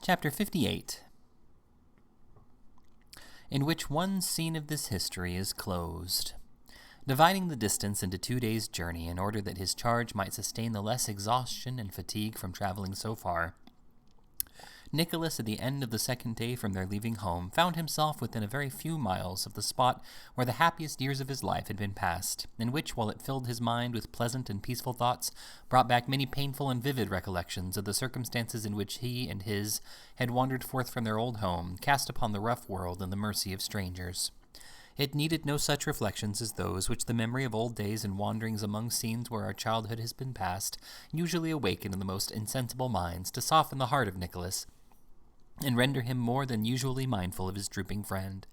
Chapter 58, in which one scene of this history is closed. Dividing the distance into 2 days' journey in order that his charge might sustain the less exhaustion and fatigue from traveling so far, Nicholas, at the end of the second day from their leaving home, found himself within a very few miles of the spot where the happiest years of his life had been passed, and which, while it filled his mind with pleasant and peaceful thoughts, brought back many painful and vivid recollections of the circumstances in which he and his had wandered forth from their old home, cast upon the rough world and the mercy of strangers. It needed no such reflections as those which the memory of old days and wanderings among scenes where our childhood has been passed usually awaken in the most insensible minds to soften the heart of Nicholas, and render him more than usually mindful of his drooping friend.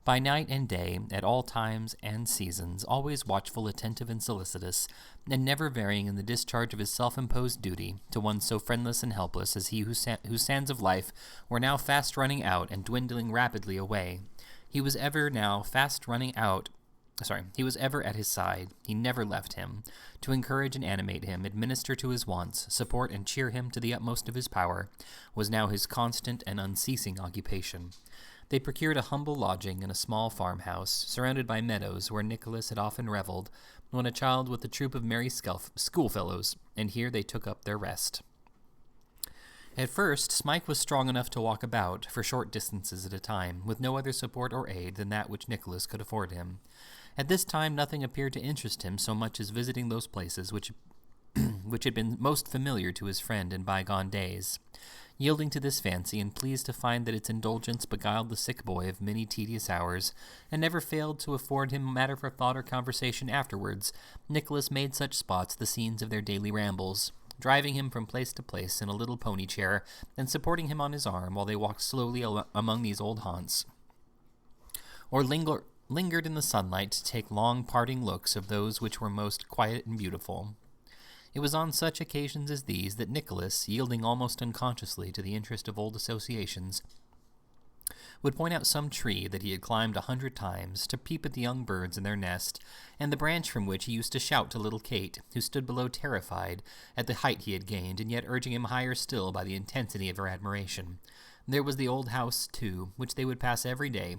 By night and day, at all times and seasons, always watchful, attentive, and solicitous, and never varying in the discharge of his self-imposed duty to one so friendless and helpless as he whose sands of life were now fast running out and dwindling rapidly away. He was ever at his side. He never left him, to encourage and animate him, administer to his wants, support and cheer him to the utmost of his power, was now his constant and unceasing occupation. They procured a humble lodging in a small farmhouse, surrounded by meadows, where Nicholas had often reveled, when a child with a troop of merry schoolfellows, and here they took up their rest. At first, Smike was strong enough to walk about, for short distances at a time, with no other support or aid than that which Nicholas could afford him. At this time nothing appeared to interest him so much as visiting those places which had been most familiar to his friend in bygone days. Yielding to this fancy, and pleased to find that its indulgence beguiled the sick boy of many tedious hours, and never failed to afford him matter for thought or conversation afterwards, Nicholas made such spots the scenes of their daily rambles, driving him from place to place in a little pony chair, and supporting him on his arm while they walked slowly among these old haunts, or lingered in the sunlight to take long parting looks of those which were most quiet and beautiful. It was on such occasions as these that Nicholas, yielding almost unconsciously to the interest of old associations, would point out some tree that he had climbed 100 times, to peep at the young birds in their nest, and the branch from which he used to shout to little Kate, who stood below terrified at the height he had gained, and yet urging him higher still by the intensity of her admiration. There was the old house, too, which they would pass every day,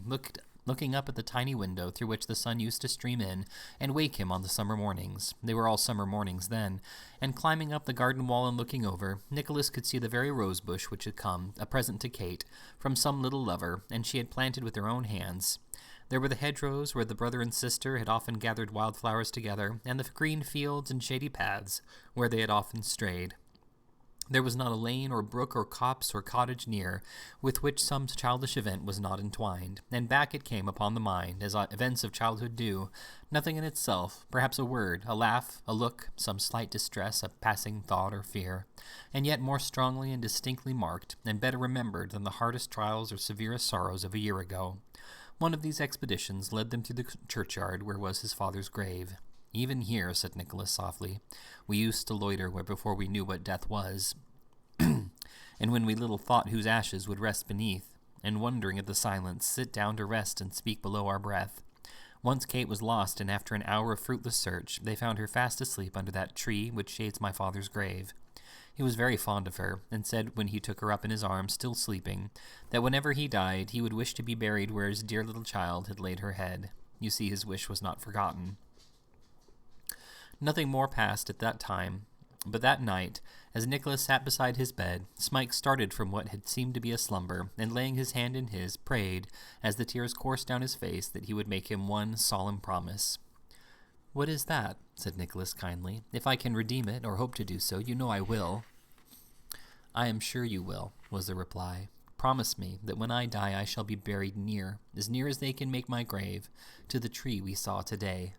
looking up at the tiny window through which the sun used to stream in and wake him on the summer mornings. They were all summer mornings then, and climbing up the garden wall and looking over, Nicholas could see the very rose bush which had come, a present to Kate, from some little lover, and she had planted with her own hands. There were the hedgerows where the brother and sister had often gathered wildflowers together, and the green fields and shady paths where they had often strayed. There was not a lane or brook or copse or cottage near with which some childish event was not entwined, and back it came upon the mind, as events of childhood do, nothing in itself, perhaps a word, a laugh, a look, some slight distress, a passing thought or fear, and yet more strongly and distinctly marked, and better remembered than the hardest trials or severest sorrows of a year ago. One of these expeditions led them through the churchyard where was his father's grave. "Even here," said Nicholas softly, "we used to loiter where before we knew what death was, and when we little thought whose ashes would rest beneath, and wondering at the silence, sit down to rest and speak below our breath. Once Kate was lost, and after an hour of fruitless search, they found her fast asleep under that tree which shades my father's grave. He was very fond of her, and said when he took her up in his arms, still sleeping, that whenever he died, he would wish to be buried where his dear little child had laid her head. You see, his wish was not forgotten." Nothing more passed at that time, but that night, as Nicholas sat beside his bed, Smike started from what had seemed to be a slumber, and laying his hand in his, prayed, as the tears coursed down his face, that he would make him one solemn promise. "What is that?" said Nicholas kindly. "If I can redeem it, or hope to do so, you know I will." "I am sure you will," was the reply. "Promise me that when I die I shall be buried near as they can make my grave, to the tree we saw today."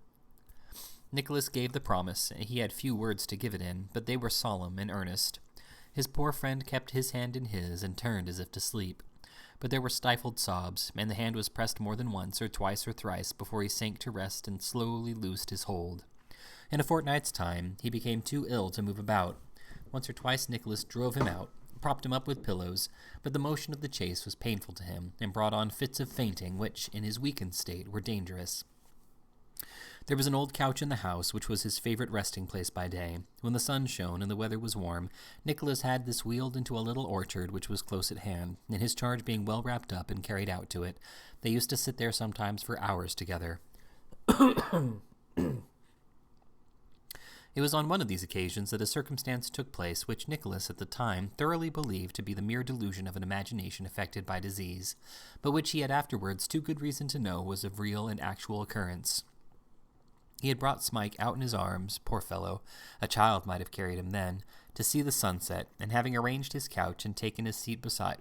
Nicholas gave the promise. He had few words to give it in, but they were solemn and earnest. His poor friend kept his hand in his and turned as if to sleep. But there were stifled sobs, and the hand was pressed more than once or twice or thrice before he sank to rest and slowly loosed his hold. In a fortnight's time, he became too ill to move about. Once or twice Nicholas drove him out, propped him up with pillows, but the motion of the chase was painful to him, and brought on fits of fainting which, in his weakened state, were dangerous. There was an old couch in the house, which was his favorite resting place by day. When the sun shone and the weather was warm, Nicholas had this wheeled into a little orchard which was close at hand, and his charge being well wrapped up and carried out to it, they used to sit there sometimes for hours together. It was on one of these occasions that a circumstance took place which Nicholas at the time thoroughly believed to be the mere delusion of an imagination affected by disease, but which he had afterwards too good reason to know was of real and actual occurrence. He had brought Smike out in his arms, poor fellow, a child might have carried him then, to see the sunset, and having arranged his couch and taken his seat beside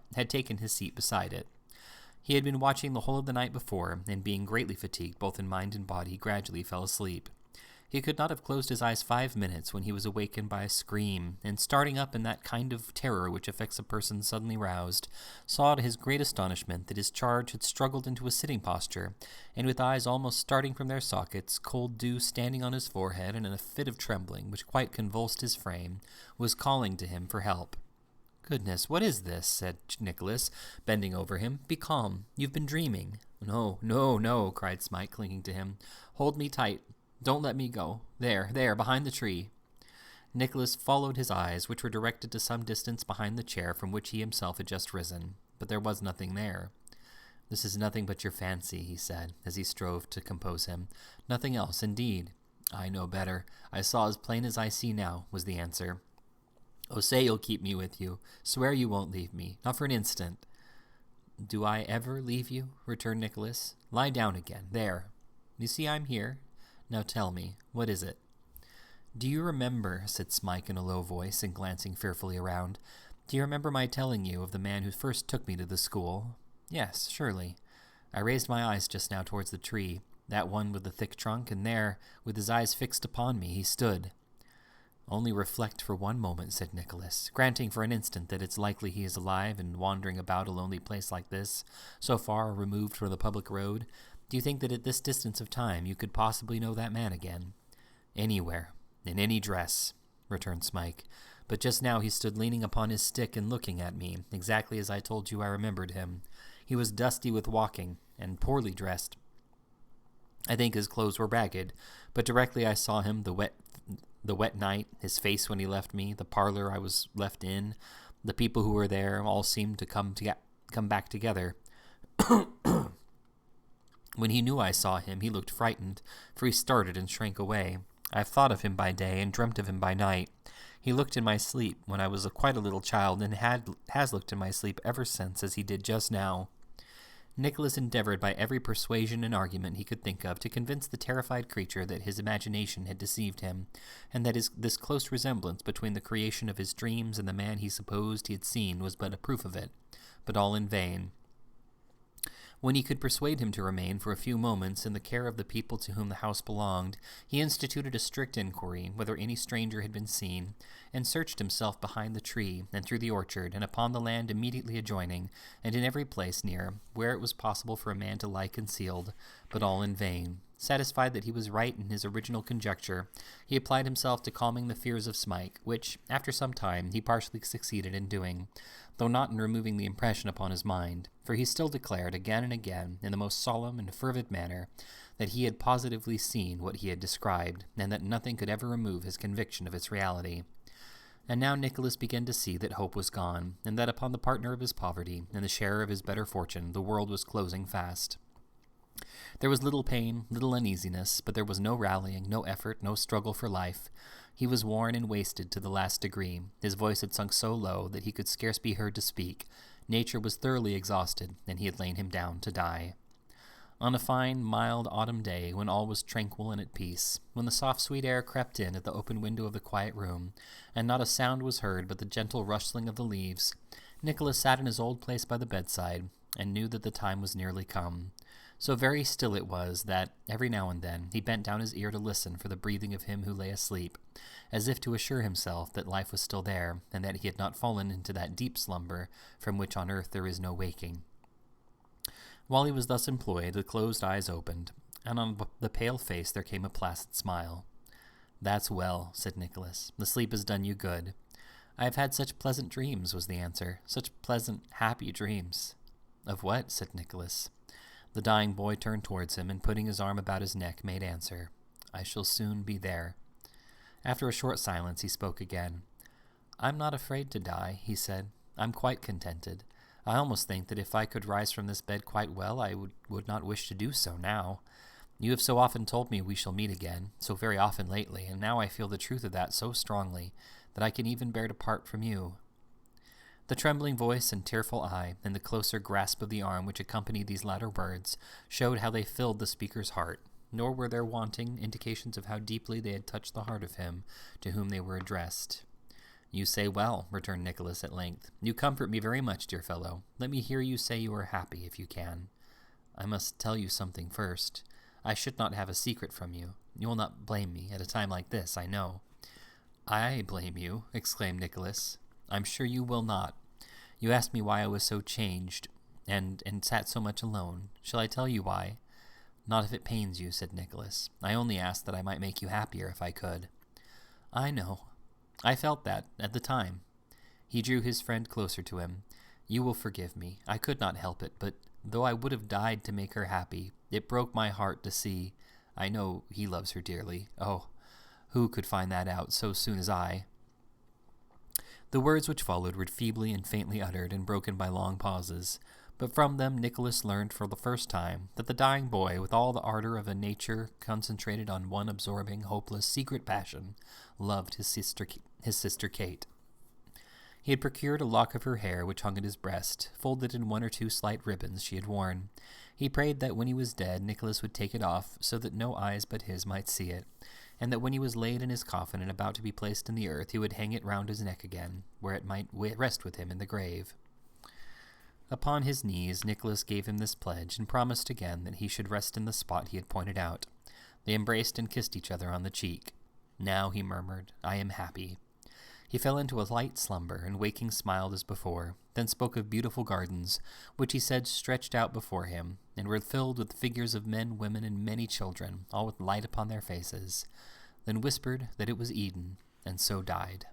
it. He had been watching the whole of the night before, and being greatly fatigued both in mind and body, gradually fell asleep. He could not have closed his eyes 5 minutes when he was awakened by a scream, and starting up in that kind of terror which affects a person suddenly roused, saw to his great astonishment that his charge had struggled into a sitting posture, and with eyes almost starting from their sockets, cold dew standing on his forehead, and in a fit of trembling which quite convulsed his frame, was calling to him for help. "Goodness, what is this?" said Nicholas, bending over him. "Be calm. You've been dreaming." "No, no, no," cried Smike, clinging to him. "Hold me tight. Don't let me go. There, behind the tree." Nicholas followed his eyes, which were directed to some distance behind the chair from which he himself had just risen, but there was nothing there. "This is nothing but your fancy," he said, as he strove to compose him. "Nothing else, indeed." "I know better. I saw as plain as I see now," was the answer. "Oh, say you'll keep me with you. Swear you won't leave me, not for an instant." "Do I ever leave you?" returned Nicholas. "Lie down again. There. You see I'm here. Now tell me, what is it?" "Do you remember," said Smike in a low voice and glancing fearfully around, "do you remember my telling you of the man who first took me to the school?" "Yes, surely." "I raised my eyes just now towards the tree, that one with the thick trunk, and there, with his eyes fixed upon me, he stood." "Only reflect for one moment," said Nicholas, "granting for an instant that it's likely he is alive and wandering about a lonely place like this, so far removed from the public road. Do you think that at this distance of time you could possibly know that man again?" "Anywhere, in any dress," returned Smike. "But just now he stood leaning upon his stick and looking at me, exactly as I told you I remembered him. He was dusty with walking, and poorly dressed. I think his clothes were ragged, but directly I saw him, the wet night, his face when he left me, the parlor I was left in, the people who were there, all seemed to come back together. When he knew I saw him, he looked frightened, for he started and shrank away. I have thought of him by day and dreamt of him by night. He looked in my sleep when I was quite a little child, and has looked in my sleep ever since, as he did just now." Nicholas endeavored by every persuasion and argument he could think of to convince the terrified creature that his imagination had deceived him, and that this close resemblance between the creation of his dreams and the man he supposed he had seen was but a proof of it, but all in vain. When he could persuade him to remain for a few moments in the care of the people to whom the house belonged, he instituted a strict inquiry whether any stranger had been seen, and searched himself behind the tree, and through the orchard, and upon the land immediately adjoining, and in every place near, where it was possible for a man to lie concealed, but all in vain. Satisfied that he was right in his original conjecture, he applied himself to calming the fears of Smike, which, after some time, he partially succeeded in doing, though not in removing the impression upon his mind, for he still declared again and again, in the most solemn and fervid manner, that he had positively seen what he had described, and that nothing could ever remove his conviction of its reality. And now Nicholas began to see that hope was gone, and that upon the partner of his poverty, and the sharer of his better fortune, the world was closing fast. There was little pain, little uneasiness, but there was no rallying, no effort, no struggle for life. He was worn and wasted to the last degree. His voice had sunk so low that he could scarce be heard to speak. Nature was thoroughly exhausted, and he had lain him down to die. On a fine, mild autumn day, when all was tranquil and at peace, when the soft sweet air crept in at the open window of the quiet room, and not a sound was heard but the gentle rustling of the leaves, Nicholas sat in his old place by the bedside, and knew that the time was nearly come. So very still it was that, every now and then, he bent down his ear to listen for the breathing of him who lay asleep, as if to assure himself that life was still there, and that he had not fallen into that deep slumber from which on earth there is no waking. While he was thus employed, the closed eyes opened, and on the pale face there came a placid smile. "That's well," said Nicholas. "The sleep has done you good." "I have had such pleasant dreams," was the answer. "Such pleasant, happy dreams." "Of what?" said Nicholas. The dying boy turned towards him, and putting his arm about his neck, made answer, "I shall soon be there." After a short silence, he spoke again. "I'm not afraid to die," he said. "I'm quite contented. I almost think that if I could rise from this bed quite well, I would not wish to do so now. You have so often told me we shall meet again, so very often lately, and now I feel the truth of that so strongly that I can even bear to part from you." The trembling voice and tearful eye, and the closer grasp of the arm which accompanied these latter words, showed how they filled the speaker's heart, nor were there wanting indications of how deeply they had touched the heart of him to whom they were addressed. "You say well," returned Nicholas at length. "You comfort me very much, dear fellow. Let me hear you say you are happy, if you can." "I must tell you something first. I should not have a secret from you. You will not blame me at a time like this, I know." "I blame you?" exclaimed Nicholas. "I'm sure you will not. You asked me why I was so changed, and sat so much alone. Shall I tell you why?" "Not if it pains you," said Nicholas. "I only asked that I might make you happier if I could." "I know. I felt that at the time." He drew his friend closer to him. "You will forgive me. I could not help it, but though I would have died to make her happy, it broke my heart to see. I know he loves her dearly. Oh, who could find that out so soon as I?" The words which followed were feebly and faintly uttered and broken by long pauses, but from them Nicholas learned for the first time that the dying boy, with all the ardor of a nature concentrated on one absorbing, hopeless, secret passion, loved his sister Kate. He had procured a lock of her hair which hung at his breast, folded in one or two slight ribbons she had worn. He prayed that when he was dead Nicholas would take it off, so that no eyes but his might see it, and that when he was laid in his coffin and about to be placed in the earth, he would hang it round his neck again, where it might rest with him in the grave. Upon his knees, Nicholas gave him this pledge, and promised again that he should rest in the spot he had pointed out. They embraced and kissed each other on the cheek. "Now," he murmured, "I am happy." He fell into a light slumber, and waking smiled as before, then spoke of beautiful gardens, which he said stretched out before him, and were filled with figures of men, women, and many children, all with light upon their faces, then whispered that it was Eden, and so died.